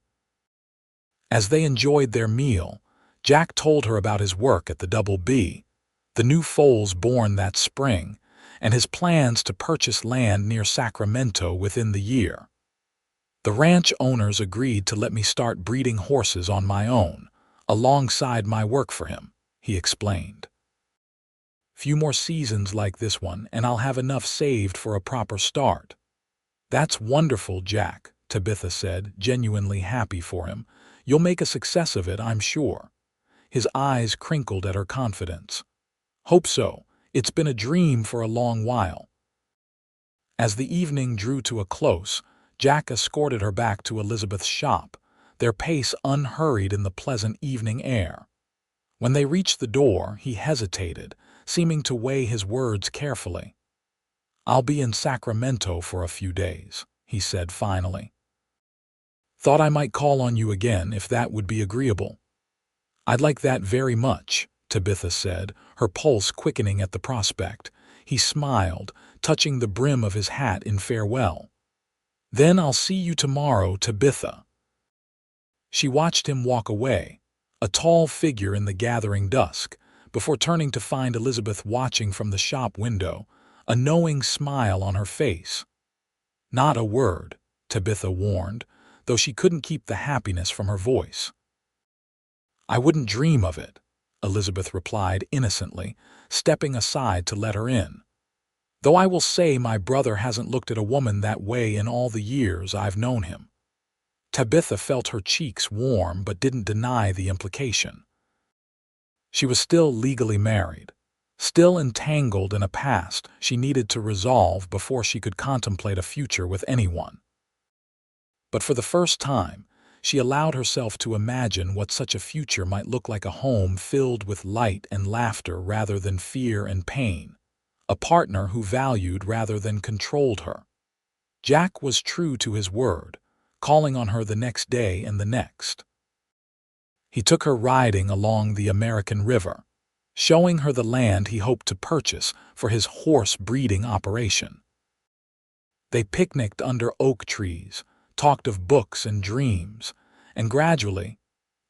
As they enjoyed their meal, Jack told her about his work at the Double B, the new foals born that spring, and his plans to purchase land near Sacramento within the year. The ranch owners agreed to let me start breeding horses on my own, alongside my work for him, he explained. Few more seasons like this one, and I'll have enough saved for a proper start. That's wonderful, Jack, Tabitha said, genuinely happy for him. You'll make a success of it, I'm sure. His eyes crinkled at her confidence. Hope so. It's been a dream for a long while. As the evening drew to a close, Jack escorted her back to Elizabeth's shop, their pace unhurried in the pleasant evening air. When they reached the door, he hesitated, seeming to weigh his words carefully. I'll be in Sacramento for a few days, he said finally. Thought I might call on you again if that would be agreeable. I'd like that very much, Tabitha said, her pulse quickening at the prospect. He smiled, touching the brim of his hat in farewell. Then I'll see you tomorrow, Tabitha. She watched him walk away, a tall figure in the gathering dusk, before turning to find Elizabeth watching from the shop window, a knowing smile on her face. Not a word, Tabitha warned, though she couldn't keep the happiness from her voice. I wouldn't dream of it, Elizabeth replied innocently, stepping aside to let her in. Though I will say my brother hasn't looked at a woman that way in all the years I've known him. Tabitha felt her cheeks warm but didn't deny the implication. She was still legally married, still entangled in a past she needed to resolve before she could contemplate a future with anyone. But for the first time, she allowed herself to imagine what such a future might look like, a home filled with light and laughter rather than fear and pain, a partner who valued rather than controlled her. Jack was true to his word, calling on her the next day and the next. He took her riding along the American River, showing her the land he hoped to purchase for his horse breeding operation. They picnicked under oak trees, talked of books and dreams, and gradually,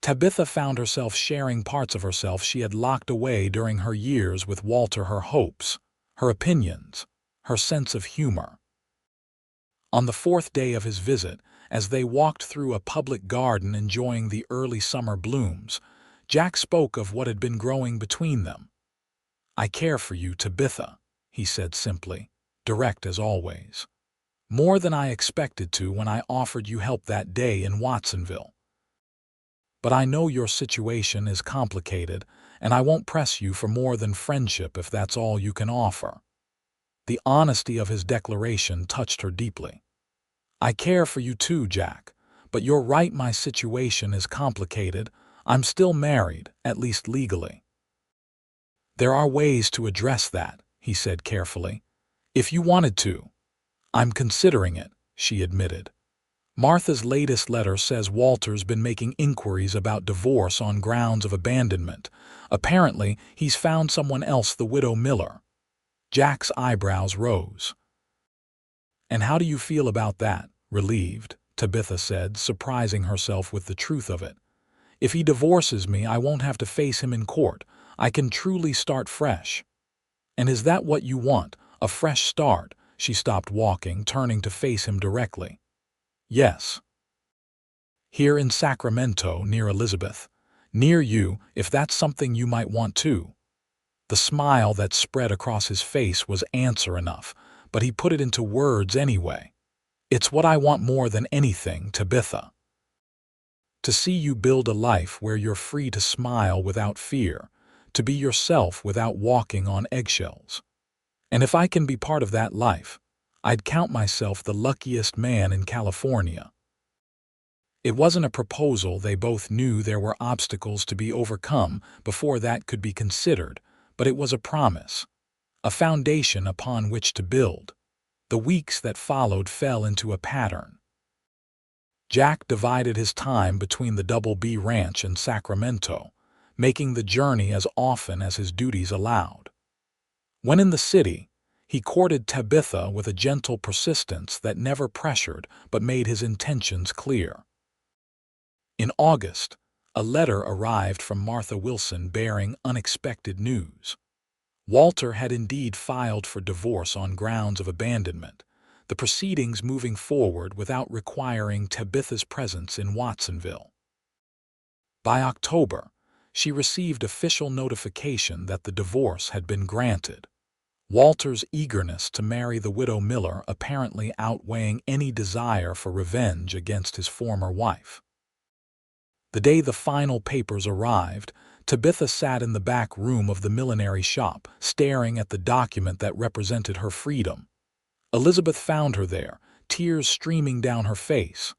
Tabitha found herself sharing parts of herself she had locked away during her years with Walter, her hopes, her opinions, her sense of humor. On the fourth day of his visit, as they walked through a public garden enjoying the early summer blooms, Jack spoke of what had been growing between them. I care for you, Tabitha, he said simply, direct as always. More than I expected to when I offered you help that day in Watsonville. But I know your situation is complicated, and I won't press you for more than friendship if that's all you can offer. The honesty of his declaration touched her deeply. I care for you too, Jack, but you're right, my situation is complicated. I'm still married, at least legally. There are ways to address that, he said carefully. If you wanted to. I'm considering it, she admitted. Martha's latest letter says Walter's been making inquiries about divorce on grounds of abandonment. Apparently, he's found someone else, the widow Miller. Jack's eyebrows rose. And how do you feel about that? Relieved, Tabitha said, surprising herself with the truth of it. If he divorces me, I won't have to face him in court. I can truly start fresh. And is that what you want, a fresh start? She stopped walking, turning to face him directly. Yes. Here in Sacramento, near Elizabeth. Near you, if that's something you might want too. The smile that spread across his face was answer enough, but he put it into words anyway. It's what I want more than anything, Tabitha. To see you build a life where you're free to smile without fear, to be yourself without walking on eggshells. And if I can be part of that life, I'd count myself the luckiest man in California. It wasn't a proposal. They both knew there were obstacles to be overcome before that could be considered, but it was a promise, a foundation upon which to build. The weeks that followed fell into a pattern. Jack divided his time between the Double B Ranch and Sacramento, making the journey as often as his duties allowed. When in the city, he courted Tabitha with a gentle persistence that never pressured but made his intentions clear. In August, a letter arrived from Martha Wilson bearing unexpected news. Walter had indeed filed for divorce on grounds of abandonment, the proceedings moving forward without requiring Tabitha's presence in Watsonville. By October, she received official notification that the divorce had been granted, Walter's eagerness to marry the widow Miller apparently outweighing any desire for revenge against his former wife. The day the final papers arrived, Tabitha sat in the back room of the millinery shop, staring at the document that represented her freedom. Elizabeth found her there, tears streaming down her face.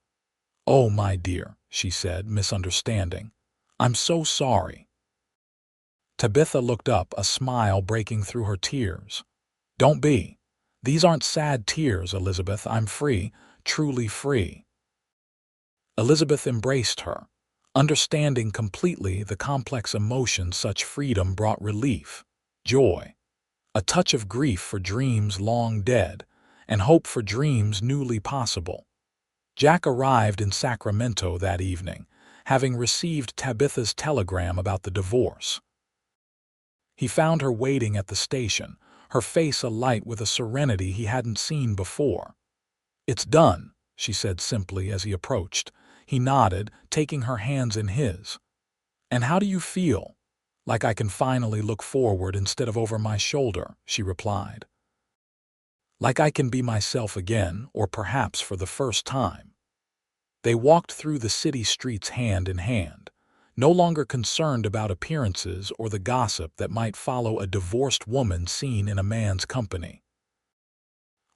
"Oh, my dear," she said, misunderstanding. "I'm so sorry." Tabitha looked up, a smile breaking through her tears. "Don't be. These aren't sad tears, Elizabeth. I'm free, truly free." Elizabeth embraced her, understanding completely the complex emotions such freedom brought: relief, joy, a touch of grief for dreams long dead, and hope for dreams newly possible. Jack arrived in Sacramento that evening, having received Tabitha's telegram about the divorce. He found her waiting at the station, her face alight with a serenity he hadn't seen before. "It's done," she said simply as he approached. He nodded, taking her hands in his. "And how do you feel?" "Like I can finally look forward instead of over my shoulder," she replied. "Like I can be myself again, or perhaps for the first time." They walked through the city streets hand in hand, no longer concerned about appearances or the gossip that might follow a divorced woman seen in a man's company.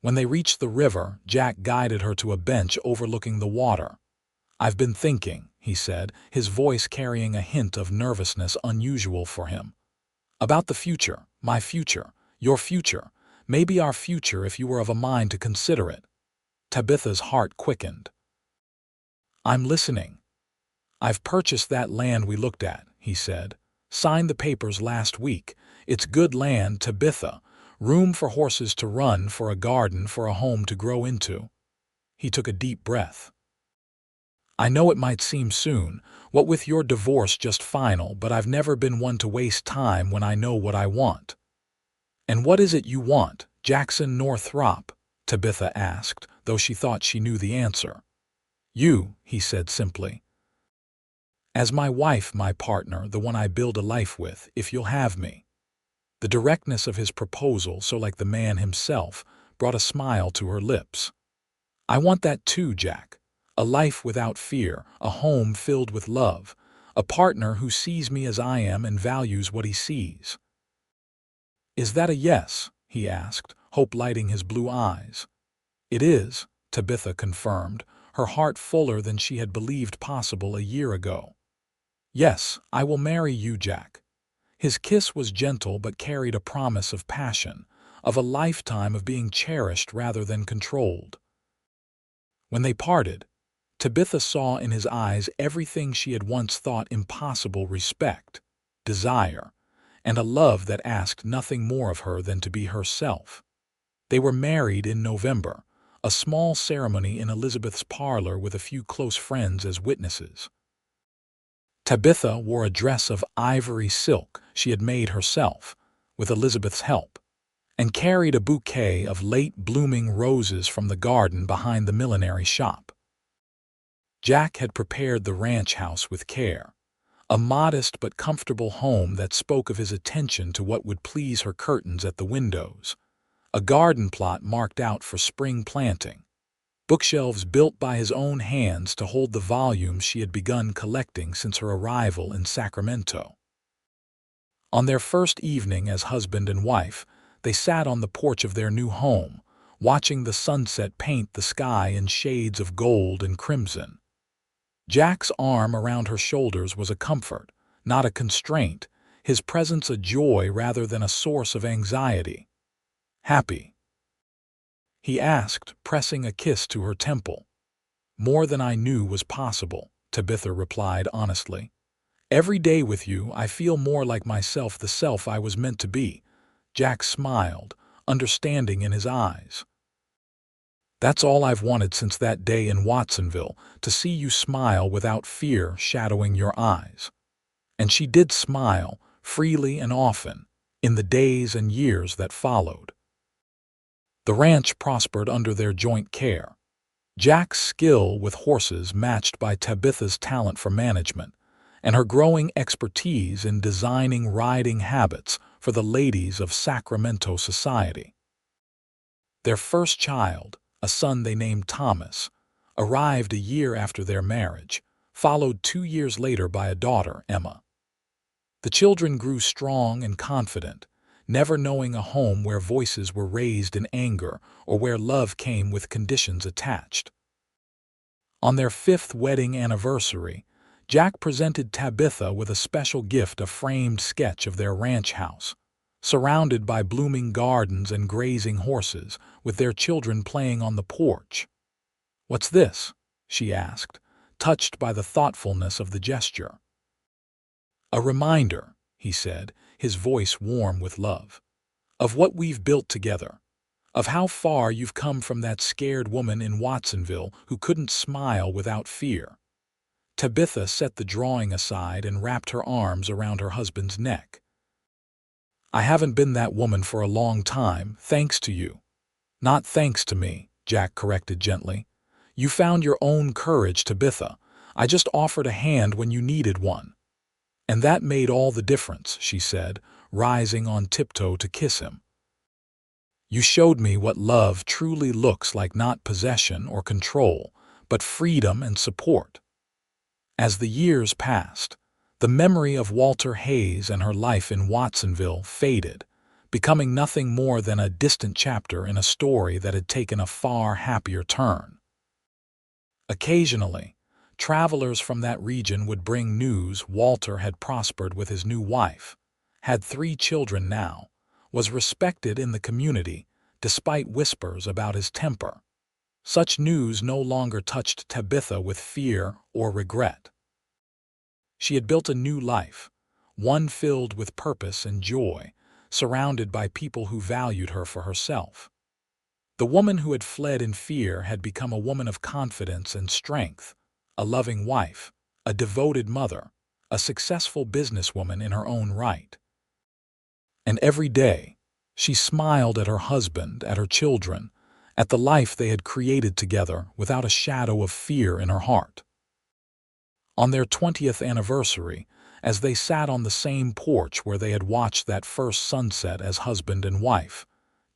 When they reached the river, Jack guided her to a bench overlooking the water. "I've been thinking," he said, his voice carrying a hint of nervousness unusual for him. "About the future, my future, your future, maybe our future if you were of a mind to consider it." Tabitha's heart quickened. "I'm listening." "I've purchased that land we looked at," he said. "Signed the papers last week. It's good land, Tabitha. Room for horses to run, for a garden, for a home to grow into." He took a deep breath. "I know it might seem soon, what with your divorce just final, but I've never been one to waste time when I know what I want." "And what is it you want, Jackson Northrop?" Tabitha asked, though she thought she knew the answer. "You," he said simply. "As my wife, my partner, the one I build a life with, if you'll have me." The directness of his proposal, so like the man himself, brought a smile to her lips. "I want that too, Jack. A life without fear, a home filled with love, a partner who sees me as I am and values what he sees." "Is that a yes?" he asked, hope lighting his blue eyes. "It is," Tabitha confirmed, her heart fuller than she had believed possible a year ago. "Yes, I will marry you, Jack." His kiss was gentle but carried a promise of passion, of a lifetime of being cherished rather than controlled. When they parted, Tabitha saw in his eyes everything she had once thought impossible: respect, desire, and a love that asked nothing more of her than to be herself. They were married in November, a small ceremony in Elizabeth's parlor with a few close friends as witnesses. Tabitha wore a dress of ivory silk she had made herself, with Elizabeth's help, and carried a bouquet of late-blooming roses from the garden behind the millinery shop. Jack had prepared the ranch house with care, a modest but comfortable home that spoke of his attention to what would please her: curtains at the windows, a garden plot marked out for spring planting, bookshelves built by his own hands to hold the volumes she had begun collecting since her arrival in Sacramento. On their first evening as husband and wife, they sat on the porch of their new home, watching the sunset paint the sky in shades of gold and crimson. Jack's arm around her shoulders was a comfort, not a constraint, his presence a joy rather than a source of anxiety. "Happy?" he asked, pressing a kiss to her temple. "More than I knew was possible," Tabitha replied honestly. "Every day with you I feel more like myself, the self I was meant to be." Jack smiled, understanding in his eyes. "That's all I've wanted since that day in Watsonville, to see you smile without fear shadowing your eyes." And she did smile, freely and often, in the days and years that followed. The ranch prospered under their joint care. Jack's skill with horses matched by Tabitha's talent for management, and her growing expertise in designing riding habits for the ladies of Sacramento society. Their first child, a son they named Thomas, arrived a year after their marriage, followed 2 years later by a daughter, Emma. The children grew strong and confident, never knowing a home where voices were raised in anger or where love came with conditions attached. On their 5th wedding anniversary, Jack presented Tabitha with a special gift, a framed sketch of their ranch house, surrounded by blooming gardens and grazing horses, with their children playing on the porch. "What's this?" she asked, touched by the thoughtfulness of the gesture. "A reminder," he said, his voice warm with love, "of what we've built together, of how far you've come from that scared woman in Watsonville who couldn't smile without fear." Tabitha set the drawing aside and wrapped her arms around her husband's neck. "I haven't been that woman for a long time, thanks to you." "Not thanks to me," Jack corrected gently. "You found your own courage, Tabitha. I just offered a hand when you needed one." "And that made all the difference," she said, rising on tiptoe to kiss him. "You showed me what love truly looks like, not possession or control, but freedom and support." As the years passed, the memory of Walter Hayes and her life in Watsonville faded, becoming nothing more than a distant chapter in a story that had taken a far happier turn. Occasionally, travelers from that region would bring news. Walter had prospered with his new wife, had 3 children now, was respected in the community despite whispers about his temper. Such news no longer touched Tabitha with fear or regret. She had built a new life, one filled with purpose and joy, surrounded by people who valued her for herself. The woman who had fled in fear had become a woman of confidence and strength, a loving wife, a devoted mother, a successful businesswoman in her own right. And every day, she smiled at her husband, at her children, at the life they had created together without a shadow of fear in her heart. On their 20th anniversary, as they sat on the same porch where they had watched that first sunset as husband and wife,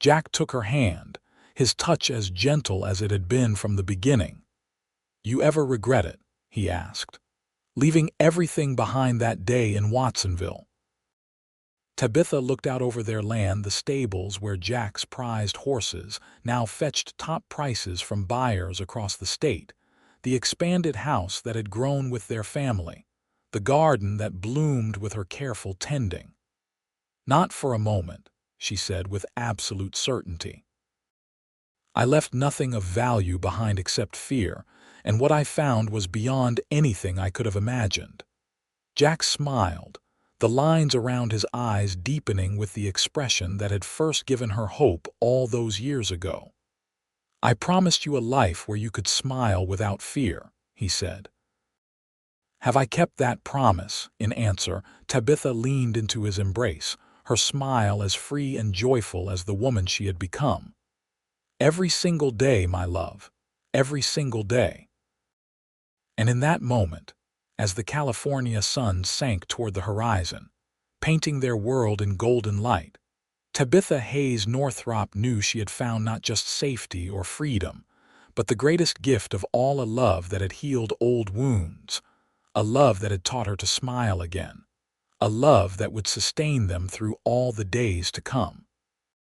Jack took her hand, his touch as gentle as it had been from the beginning. "You ever regret it?" he asked. "Leaving everything behind that day in Watsonville?" Tabitha looked out over their land, the stables where Jack's prized horses now fetched top prices from buyers across the state, the expanded house that had grown with their family, the garden that bloomed with her careful tending. "Not for a moment," she said with absolute certainty. "I left nothing of value behind except fear, and what I found was beyond anything I could have imagined." Jack smiled, the lines around his eyes deepening with the expression that had first given her hope all those years ago. "I promised you a life where you could smile without fear," he said. "Have I kept that promise?" In answer, Tabitha leaned into his embrace, her smile as free and joyful as the woman she had become. "Every single day, my love, every single day." And in that moment, as the California sun sank toward the horizon, painting their world in golden light, Tabitha Hayes Northrop knew she had found not just safety or freedom, but the greatest gift of all, a love that had healed old wounds, a love that had taught her to smile again, a love that would sustain them through all the days to come.